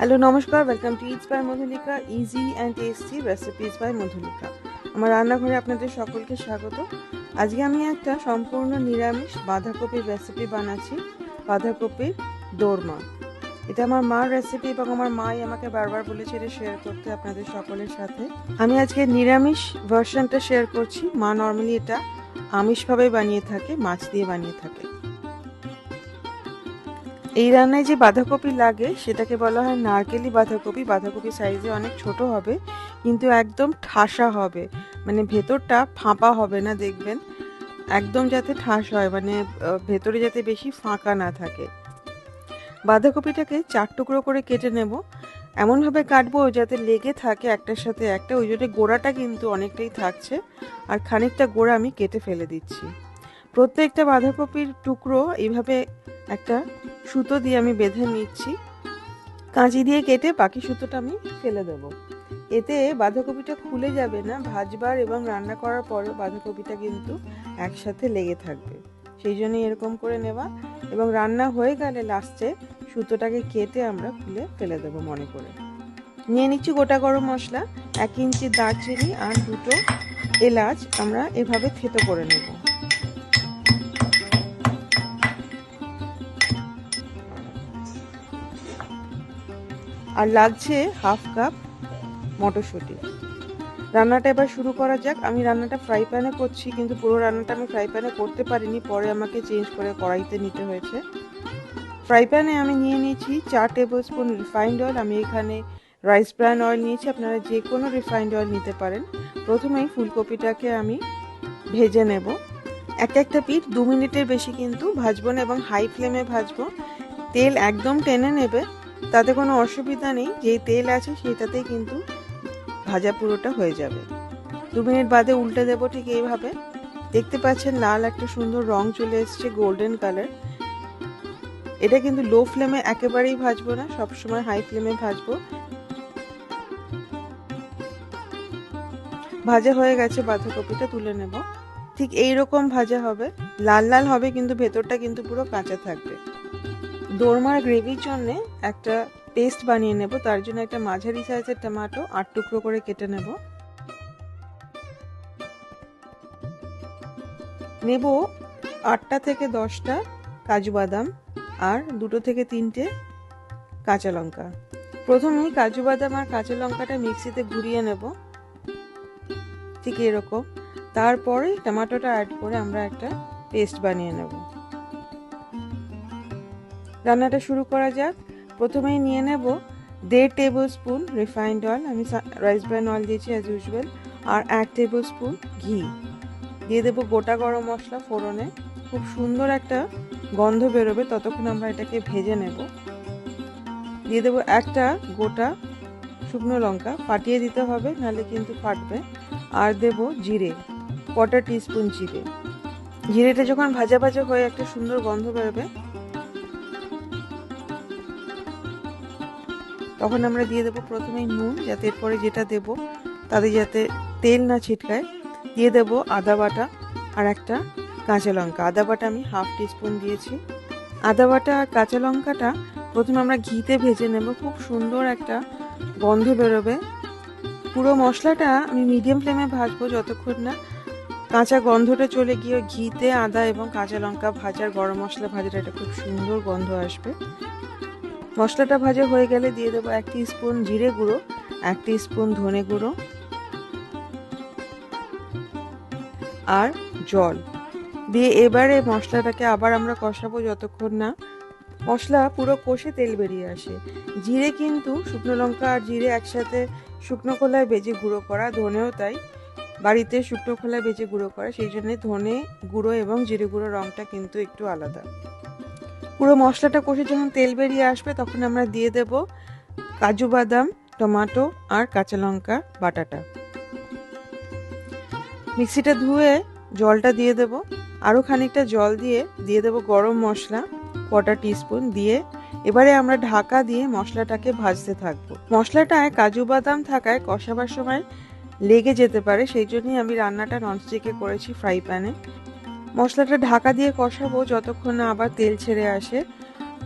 Hello নমস্কার, welcome to it's by Madhulika, easy and tasty recipes by Madhulika. আমার রান্নাঘরে আপনাদের সকলকে স্বাগত। আজকে আমি একটা সম্পূর্ণ নিরামিষ বাঁধাকপির রেসিপি বানাচ্ছি, বাঁধাকপির দোরমা। এটা আমার মার রেসিপি এবং আমার মাই আমাকে বারবার বলেছে এটা শেয়ার করতে আপনাদের সকলের সাথে। আমি আজকে নিরামিষ ভার্সনটা শেয়ার করছি। মা নর্মালি এটা আমিষভাবে বানিয়ে থাকে, মাছ দিয়ে বানিয়ে থাকে। এই রান্নায় যে বাঁধাকপি লাগে সেটাকে বলা হয় নারকেলি বাঁধাকপি। বাঁধাকপি সাইজে অনেক ছোট হবে, কিন্তু একদম ঠাসা হবে, মানে ভেতরটা ফাঁপা হবে না, দেখবেন একদম যাতে ঠাস হয়, মানে ভেতরে যাতে বেশি ফাঁকা না থাকে। বাঁধাকপিটাকে 4 টুকরো করে কেটে নেব, এমনভাবে কাটবো যাতে লেগে থাকে একটার সাথে একটা, ওই জন্য গোড়াটা কিন্তু অনেকটাই থাকছে, আর খানিকটা গোড়া আমি কেটে ফেলে দিচ্ছি। প্রত্যেকটা বাঁধাকপির টুকরো এইভাবে একটা সুতো দিয়ে আমি বেঁধে নিচ্ছি, কাঁচি দিয়ে কেটে বাকি সুতোটা আমি ফেলে দেব। এতে বাঁধাকপিটা খুলে যাবে না, ভাজবার এবং রান্না করার পরে বাঁধাকপিটা কিন্তু একসাথে লেগে থাকবে, সেই জন্যই এরকম করে নেওয়া। এবং রান্না হয়ে গেলে লাস্টে সুতোটাকে কেটে আমরা খুলে ফেলে দেব মনে করে। নিয়ে নিচ্ছি গোটা গরম মশলা, 1 ইঞ্চি দারচিনি আর 2টো এলাচ আমরা এভাবে থেতো করে নেব। আর লাগছে হাফ কাপ মটরশুঁটি। রান্নাটা এবার শুরু করা যাক। আমি রান্নাটা ফ্রাই প্যানে করছি, কিন্তু পুরো রান্নাটা আমি ফ্রাই প্যানে করতে পারিনি, পরে আমাকে চেঞ্জ করে কড়াইতে নিতে হয়েছে। ফ্রাই প্যানে আমি নিয়ে নিয়েছি 4 টেবিল স্পুন রিফাইন্ড অয়েল। আমি এখানে রাইস ব্র্যান অয়েল নিয়েছি, আপনারা যে কোনো রিফাইন্ড অয়েল নিতে পারেন। প্রথমেই ফুলকপিটাকে আমি ভেজে নেব। একটা পিঠ 2 মিনিটের বেশি কিন্তু ভাজবো না, এবং হাই ফ্লেমে ভাজবো। তেল একদম টেনে নেবে, তাতে কোনো অসুবিধা নেই, যেই তেল আছে সেইটাতেই কিন্তু ভাজা পুরোটা হয়ে যাবে। 2 মিনিট বাদে উল্টে দেবো, ঠিক এইভাবে। দেখতে পাচ্ছেন লাল একটা সুন্দর রং চলে এসছে, গোল্ডেন কালার। এটা কিন্তু লো ফ্লেমে একেবারেই ভাজবো না, সবসময় হাই ফ্লেমে ভাজবো। ভাজা হয়ে গেছে, বাঁধাকপিটা তুলে নেব। ঠিক এইরকম ভাজা হবে, লাল লাল হবে, কিন্তু ভেতরটা কিন্তু পুরো কাঁচা থাকবে। দোরমার গ্রেভির জন্য একটা পেস্ট বানিয়ে নেব। তার জন্য একটা মাঝারি সাইজের টমেটো 8 টুকরো করে কেটে নেব। নেব 8টা থেকে 10টা কাজু বাদাম আর 2 থেকে 3টে কাঁচা লঙ্কা। প্রথমেই কাজু বাদাম আর কাঁচা লঙ্কাটা মিক্সিতে ঘুরিয়ে নেব, ঠিক এরকম। তারপরে টমেটোটা অ্যাড করে আমরা একটা পেস্ট বানিয়ে নেব। রান্নাটা শুরু করা যাক। প্রথমেই নিয়ে নেব 1.5 টেবিল স্পুন রিফাইন্ড অয়েল। আমি রাইস ব্র্যান অয়েল দিয়েছি অ্যাজ ইউজুয়াল। আর 1 টেবিল স্পুন ঘি দিয়ে দেবো। গোটা গরম মশলা ফোড়নে, খুব সুন্দর একটা গন্ধ বেরোবে, ততক্ষণ আমরা এটাকে ভেজে নেব। দিয়ে দেবো একটা গোটা শুকনো লঙ্কা, ফাটিয়ে দিতে হবে, নাহলে কিন্তু ফাটবে। আর দেব জিরে, 1/4 টিস্পুন জিরে। জিরেটা যখন ভাজা ভাজা হয়ে একটা সুন্দর গন্ধ বেরোবে, তখন আমরা দিয়ে দেবো প্রথমেই নুন, যাতে এরপরে যেটা দেব তাতে যাতে তেল না ছিটকায়। দিয়ে দেব আদা বাটা আর একটা কাঁচা লঙ্কা। আদা বাটা আমি 1/2 টিস্পুন দিয়েছি। আদা বাটা আর কাঁচা লঙ্কাটা প্রথমে আমরা ঘিতে ভেজে নেব, খুব সুন্দর একটা গন্ধ বেরোবে। পুরো মশলাটা আমি মিডিয়াম ফ্লেমে ভাজবো, যতক্ষণ না কাঁচা গন্ধটা চলে গিয়ে ঘিতে আদা এবং কাঁচা লঙ্কা ভাজার, গরম মশলা ভাজার একটা খুব সুন্দর গন্ধ আসবে। মশলাটা ভাজা হয়ে গেলে দিয়ে দেবো 1 টিস্পুন জিরে গুঁড়ো, 1 টিস্পুন ধনে গুঁড়ো আর জল দিয়ে এবারে মশলাটাকে আবার আমরা কষাবো, যতক্ষণ না মশলা পুরো কষে তেল বেরিয়ে আসে। জিরে কিন্তু শুকনো লঙ্কা আর জিরে একসাথে শুকনো খোলায় ভেজে গুঁড়ো করা, ধনেও তাই, বাড়িতে শুকনো খোলায় ভেজে গুঁড়ো করা, সেই জন্য ধনে গুঁড়ো এবং জিরে গুঁড়ো রঙটা কিন্তু একটু আলাদা। পুরো মশলাটা কষে যখন তেল বেরিয়ে আসবে, তখন আমরা দিয়ে দেব কাজু বাদাম, টমেটো আর কাঁচা লঙ্কা বাটাটা। মিক্সিটা ধুয়ে জলটা দিয়ে দেব, আরও খানিকটা জল দিয়ে দেব গরম মশলা 1/4 টিস্পুন দিয়ে। এবারে আমরা ঢাকা দিয়ে মশলাটাকে ভাজতে থাকবো। মশলাটায় কাজু বাদাম থাকায় কষাবার সময় লেগে যেতে পারে, সেই জন্যই আমি রান্নাটা ননস্টিকে করেছি, ফ্রাই প্যানে। মশলাটা ঢাকা দিয়ে কষাবো যতক্ষণ না আবার তেল ছেড়ে আসে।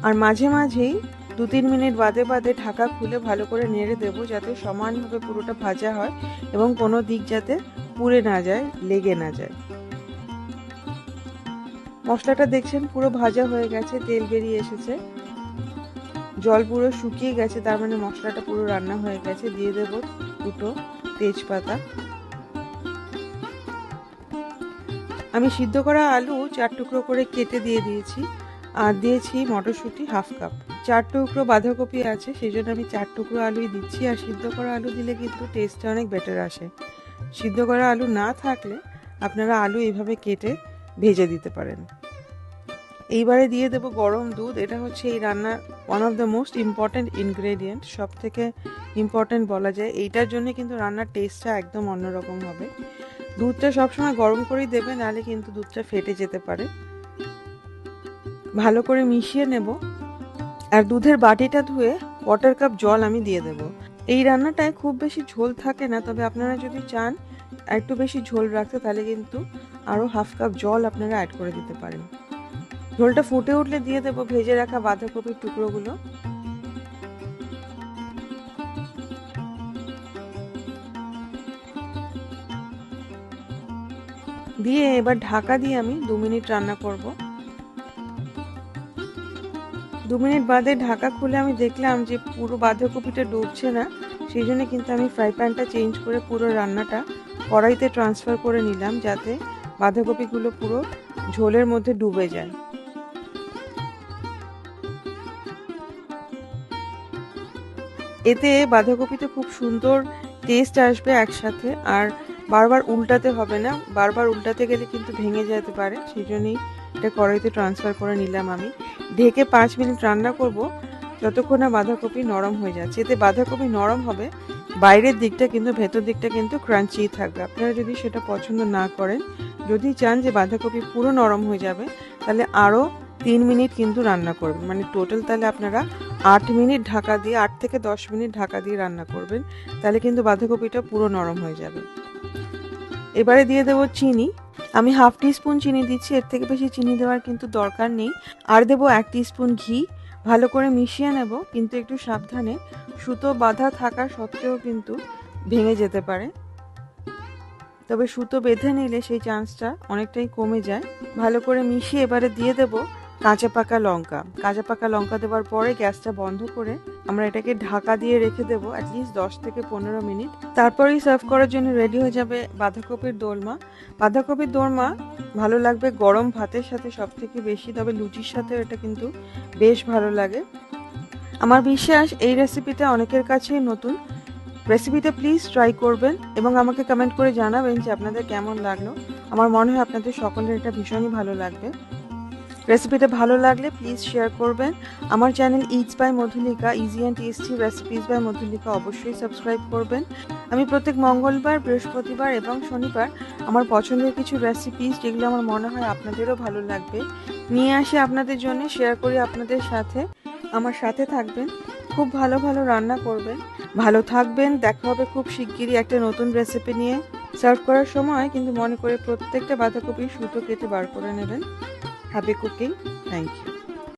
আর মাঝে মাঝেই 2-3 মিনিট বাদে বাদে ঢাকা খুলে ভালো করে নেড়ে দেবো, যাতে সমানভাবে পুরোটা ভাজা হয় এবং কোনো দিক যাতে পুড়ে না যায়, লেগে না যায়। মশলাটা দেখছেন পুরো ভাজা হয়ে গেছে, তেল বেরিয়ে এসেছে, জল পুরো শুকিয়ে গেছে, তার মানে মশলাটা পুরো রান্না হয়ে গেছে। দিয়ে দেব 2টো তেজপাতা। আমি সিদ্ধ করা আলু 4 টুকরো করে কেটে দিয়ে দিয়েছি, আর দিয়েছি মটরশুঁটি হাফ কাপ। 4 টুকরো বাঁধাকপি আছে, সেই জন্য আমি 4 টুকরো আলুই দিচ্ছি। আর সিদ্ধ করা আলু দিলে কিন্তু টেস্টটা অনেক বেটার আসে। সিদ্ধ করা আলু না থাকলে আপনারা আলু এইভাবে কেটে ভেজে দিতে পারেন। এইবারে দিয়ে দেব গরম দুধ। এটা হচ্ছে এই রান্নার one of the most important ingredient, সব থেকে ইম্পর্ট্যান্ট বলা যায়। এইটার জন্য কিন্তু রান্নার টেস্টটা একদম অন্যরকম হবে। দুধটা সবসময় গরম করেই দেবে, নাহলে কিন্তু দুধটা ফেটে যেতে পারে। ভালো করে মিশিয়ে নেব। আর দুধের বাটিটা ধুয়ে 1/4 কাপ জল আমি দিয়ে দেব। এই রান্নাটায় খুব বেশি ঝোল থাকে না, তবে আপনারা যদি চান একটু বেশি ঝোল রাখতে, তাহলে কিন্তু আরও হাফ কাপ জল আপনারা অ্যাড করে দিতে পারেন। ঝোলটা ফুটে উঠলে দিয়ে দেব ভেজে রাখা বাঁধাকপির টুকরোগুলো। দিয়ে এবার ঢাকা দিয়ে আমি 2 মিনিট রান্না করব। 2 মিনিট বাদে ঢাকা খুলে আমি দেখলাম যে পুরো বাঁধাকপিটা ডুবছে না, সেই জন্য কিন্তু আমি ফ্রাই প্যানটা চেঞ্জ করে পুরো রান্নাটা কড়াইতে ট্রান্সফার করে নিলাম, যাতে বাঁধাকপিগুলো পুরো ঝোলের মধ্যে ডুবে যায়। এতে বাঁধাকপিতে খুব সুন্দর টেস্ট আসবে একসাথে, আর বারবার উল্টাতে হবে না। বারবার উল্টাতে গেলে কিন্তু ভেঙে যেতে পারে, সেই জন্যই এটা কড়াইতে ট্রান্সফার করে নিলাম আমি। ঢেকে 5 মিনিট রান্না করব, যতক্ষণ না বাঁধাকপি নরম হয়ে যাচ্ছে। এতে বাঁধাকপি নরম হবে, বাইরের দিকটা কিন্তু ভেতর দিকটা কিন্তু ক্রাঞ্চি থাকবে। আপনারা যদি সেটা পছন্দ না করেন, যদি চান যে বাঁধাকপি পুরো নরম হয়ে যাবে, তাহলে আরও 3 মিনিট কিন্তু রান্না করবেন। মানে টোটাল তাহলে আপনারা 8 মিনিট ঢাকা দিয়ে 8 থেকে 10 মিনিট ঢাকা দিয়ে রান্না করবেন, তাহলে কিন্তু বাঁধাকপিটা পুরো নরম হয়ে যাবে। এবারে দিয়ে দেবো চিনি। আমি হাফ টিস্পুন চিনি দিচ্ছি, এর থেকে বেশি চিনি দেওয়ার কিন্তু দরকার নেই। আর দেবো 1 টিস্পুন ঘি। ভালো করে মিশিয়ে নেব, কিন্তু একটু সাবধানে, সুতো বাঁধা থাকা সত্ত্বেও কিন্তু ভেঙে যেতে পারে। তবে সুতো বেঁধে নিলে সেই চান্সটা অনেকটাই কমে যায়। ভালো করে মিশিয়ে এবারে দিয়ে দেব কাঁচা পাকা লঙ্কা। কাঁচা পাকা লঙ্কা দেওয়ার পরে গ্যাসটা বন্ধ করে আমরা এটাকে ঢাকা দিয়ে রেখে দেবো অ্যাটলিস্ট 10 থেকে 15 মিনিট। তারপরেই সার্ভ করার জন্য রেডি হয়ে যাবে বাঁধাকপির দোলমা। বাঁধাকপির দোলমা ভালো লাগবে গরম ভাতের সাথে সব থেকে বেশি, তবে লুচির সাথে এটা কিন্তু বেশ ভালো লাগে। আমার বিশ্বাস এই রেসিপিটা অনেকের কাছেই নতুন। রেসিপিটা প্লিজ ট্রাই করবেন এবং আমাকে কমেন্ট করে জানাবেন যে আপনাদের কেমন লাগলো। আমার মনে হয় আপনাদের সকলের এটা ভীষণই ভালো লাগবে। রেসিপিটা ভালো লাগলে প্লিজ শেয়ার করবেন। আমার channel it's by Madhulika, easy and tasty recipes by Madhulika অবশ্যই সাবস্ক্রাইব করবেন। আমি প্রত্যেক মঙ্গলবার, বৃহস্পতিবার এবং শনিবার আমার পছন্দের কিছু রেসিপিস, যেগুলো আমার মনে হয় আপনাদেরও ভালো লাগবে, নিয়ে আসি আপনাদের জন্য, শেয়ার করি আপনাদের সাথে। আমার সাথে থাকবেন, খুব ভালো ভালো রান্না করবেন, ভালো থাকবেন। দেখা হবে খুব শিগগিরই একটা নতুন রেসিপি নিয়ে। সার্ভ করার সময় কিন্তু মনে করে প্রত্যেকটা বাঁধাকপির সুতো কেটে বার করে নেবেন। Happy cooking. Thank you.